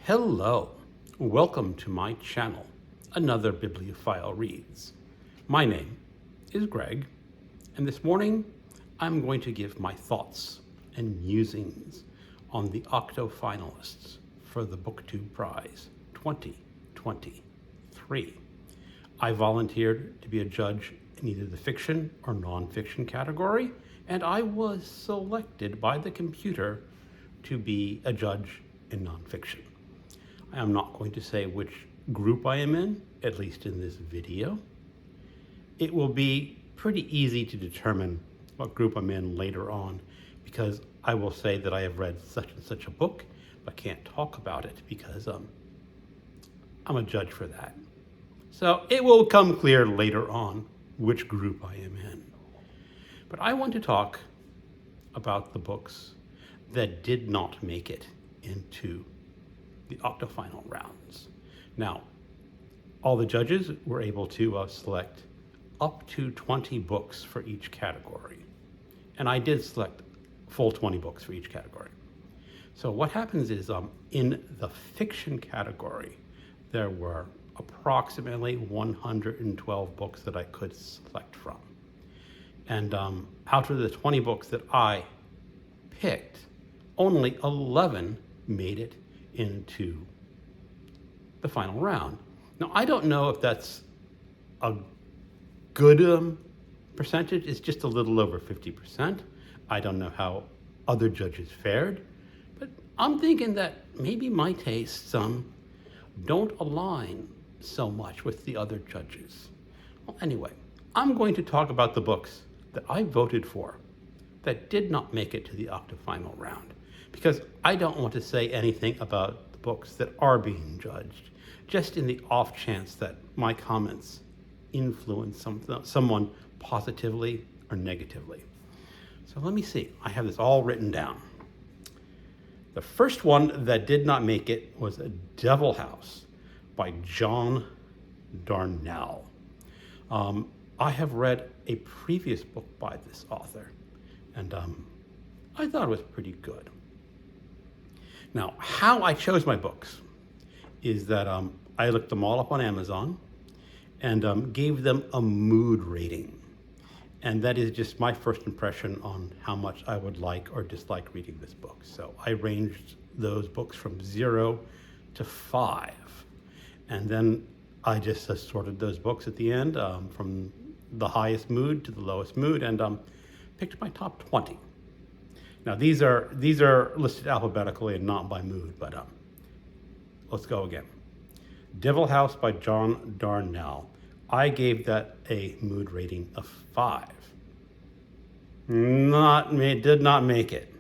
Hello, welcome to my channel, Another Bibliophile Reads. My name is Greg, and this morning I'm going to give my thoughts and musings on the Octofinalists for the BookTube Prize 2023. I volunteered to be a judge in either the fiction or nonfiction category, and I was selected by the computer to be a judge in nonfiction. I am not going to say which group I am in, at least in this video. It will be pretty easy to determine what group I'm in later on, because I will say that I have read such and such a book, but can't talk about it because I'm a judge for that. So it will come clear later on which group I am in. But I want to talk about the books that did not make it into the octofinal rounds. Now, all the judges were able to select up to 20 books for each category. And I did select full 20 books for each category. So what happens is in the fiction category, there were approximately 112 books that I could select from. And out of the 20 books that I picked, only 11 made it into the final round. Now, I don't know if that's a good percentage. It's just a little over 50%. I don't know how other judges fared, but I'm thinking that maybe my tastes don't align so much with the other judges. Well, anyway, I'm going to talk about the books that I voted for that did not make it to the octofinal round, because I don't want to say anything about the books that are being judged, just in the off chance that my comments influence someone positively or negatively. So let me see. I have this all written down. The first one that did not make it was Devil House by John Darnell. I have read a previous book by this author, and I thought it was pretty good. Now, how I chose my books is that I looked them all up on Amazon and gave them a mood rating. And that is just my first impression on how much I would like or dislike reading this book. So I ranged those books from 0 to 5. And then I just sorted those books at the end from the highest mood to the lowest mood, and picked my top 20. Now these are listed alphabetically and not by mood, but let's go again. Devil House by John Darnell. I gave that a mood rating of 5. Did not make it.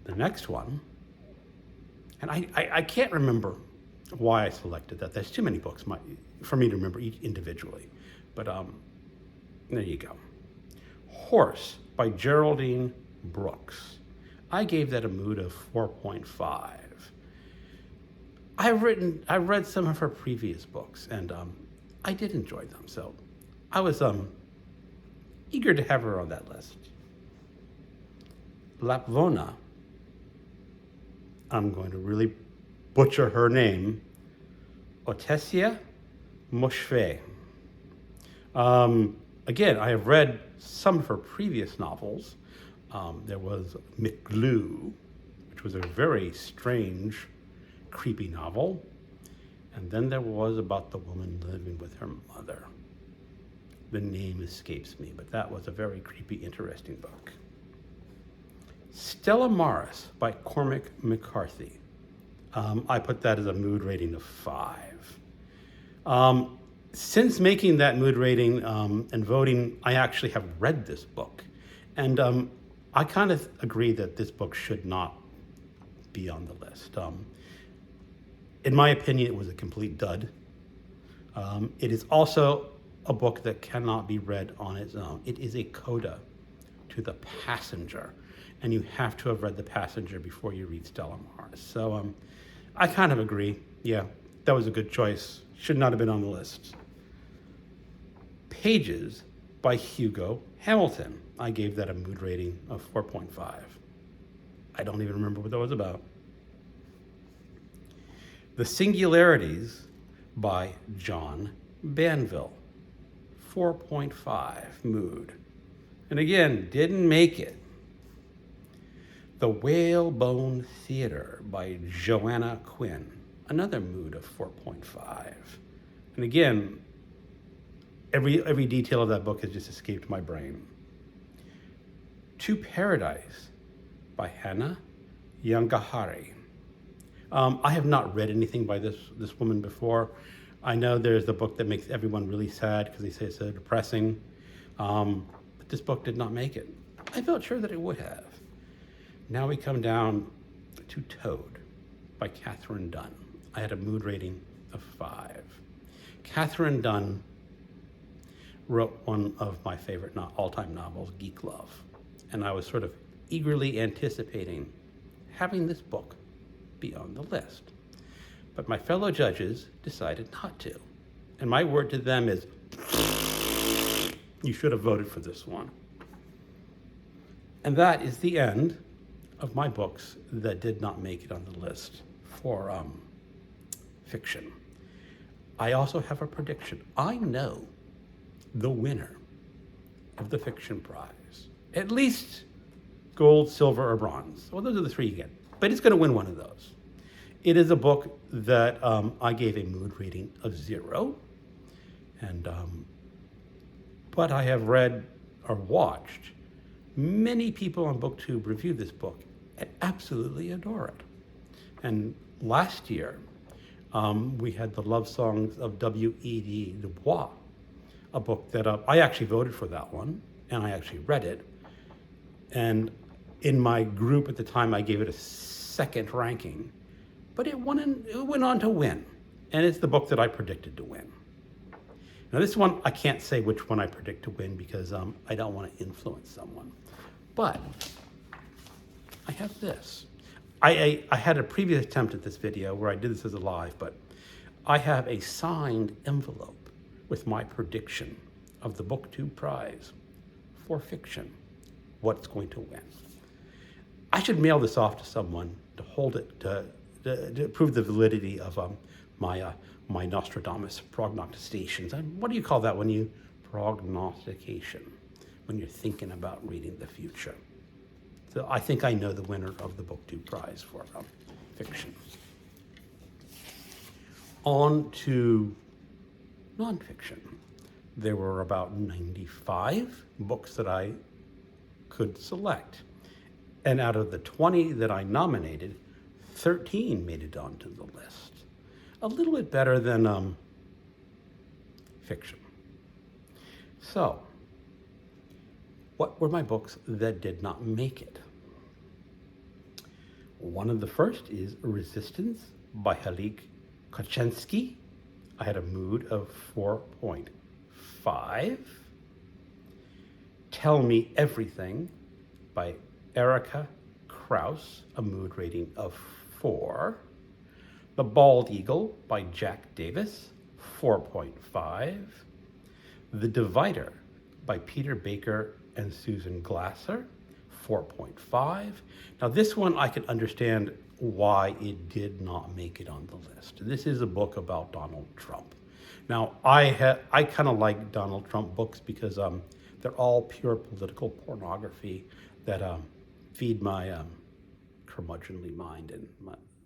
The next one, and I can't remember why I selected that. There's too many books for me to remember each individually. But there you go. Horse by Geraldine Brooks. I gave that a mood of 4.5. I read some of her previous books, and I did enjoy them. So I was eager to have her on that list. Lapvona. I'm going to really butcher her name. Otesia Moshve. Again, I have read some of her previous novels. There was McGlue, which was a very strange, creepy novel. And then there was about the woman living with her mother. The name escapes me, but that was a very creepy, interesting book. Stella Maris by Cormac McCarthy. I put that as a mood rating of 5. Since making that mood rating and voting, I actually have read this book. And I kind of agree that this book should not be on the list. In my opinion, it was a complete dud. It is also a book that cannot be read on its own. It is a coda to The Passenger, and you have to have read The Passenger before you read Stella Maris. So I kind of agree. Yeah, that was a good choice. Should not have been on the list. Pages by Hugo Hamilton. I gave that a mood rating of 4.5. I don't even remember what that was about. The Singularities by John Banville, 4.5 mood. And again, didn't make it. The Whalebone Theater by Joanna Quinn, another mood of 4.5. And again, every detail of that book has just escaped my brain. To Paradise by Hannah Yangahari. I have not read anything by this woman before. I know there's the book that makes everyone really sad because they say it's so depressing. But this book did not make it. I felt sure that it would have. Now we come down to Toad by Catherine Dunn. I had a mood rating of 5. Catherine Dunn wrote one of my favorite all-time novels, Geek Love. And I was sort of eagerly anticipating having this book be on the list. But my fellow judges decided not to. And my word to them is, you should have voted for this one. And that is the end of my books that did not make it on the list for fiction. I also have a prediction. I know the winner of the fiction prize. At least gold, silver, or bronze. Well, those are the 3 you get. But it's going to win one of those. It is a book that I gave a mood rating of 0. And but I have read or watched many people on BookTube review this book and absolutely adore it. And last year, we had the love songs of W.E.B. Du Bois, a book that I actually voted for that one, and I actually read it. And in my group at the time, I gave it a 2nd ranking, but it went on to win. And it's the book that I predicted to win. Now this one, I can't say which one I predict to win because I don't want to influence someone. But I have this. I had a previous attempt at this video where I did this as a live, but I have a signed envelope with my prediction of the BookTube Prize for fiction, what's going to win. I should mail this off to someone to hold it, to prove the validity of my Nostradamus prognostications. And what do you call that when you prognostication, when you're thinking about reading the future? So I think I know the winner of the BookTube Prize for fiction. On to nonfiction. There were about 95 books that I could select. And out of the 20 that I nominated, 13 made it onto the list. A little bit better than fiction. So, what were my books that did not make it? One of the first is Resistance by Halik Kochensky. I had a mood of 4.5. Tell Me Everything by Erica Krauss, a mood rating of 4. The Bald Eagle by Jack Davis, 4.5. The Divider by Peter Baker and Susan Glasser, 4.5. Now this one I can understand why it did not make it on the list. This is a book about Donald Trump. Now I kind of like Donald Trump books because they're all pure political pornography that feed my curmudgeonly mind and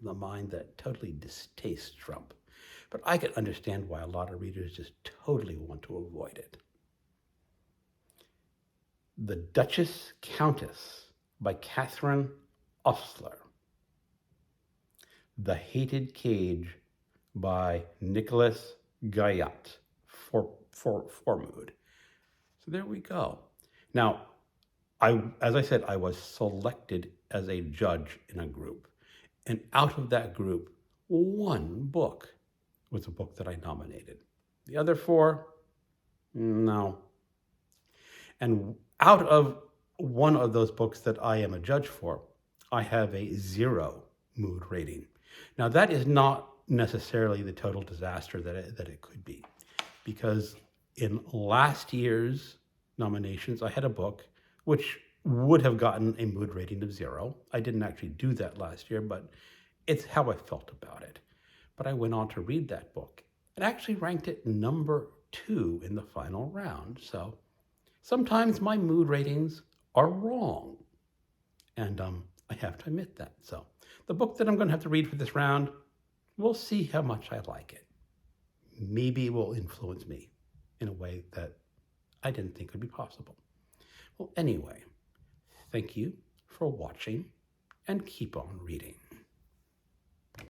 the mind that totally distastes Trump. But I can understand why a lot of readers just totally want to avoid it. The Duchess Countess by Catherine Ostler. The Hated Cage by Nicholas Guyot, for mood. So there we go. Now, as I said, I was selected as a judge in a group. And out of that group, one book was a book that I nominated. The other 4, no. And out of one of those books that I am a judge for, I have a 0 mood rating. Now that is not necessarily the total disaster that it could be, because in last year's nominations, I had a book which would have gotten a mood rating of 0. I didn't actually do that last year, but it's how I felt about it. but I went on to read that book. It actually ranked it number 2 in the final round. So sometimes my mood ratings are wrong. And I have to admit that. So the book that I'm going to have to read for this round, we'll see how much I like it. Maybe it will influence me in a way that I didn't think would be possible. Well, anyway, thank you for watching and keep on reading.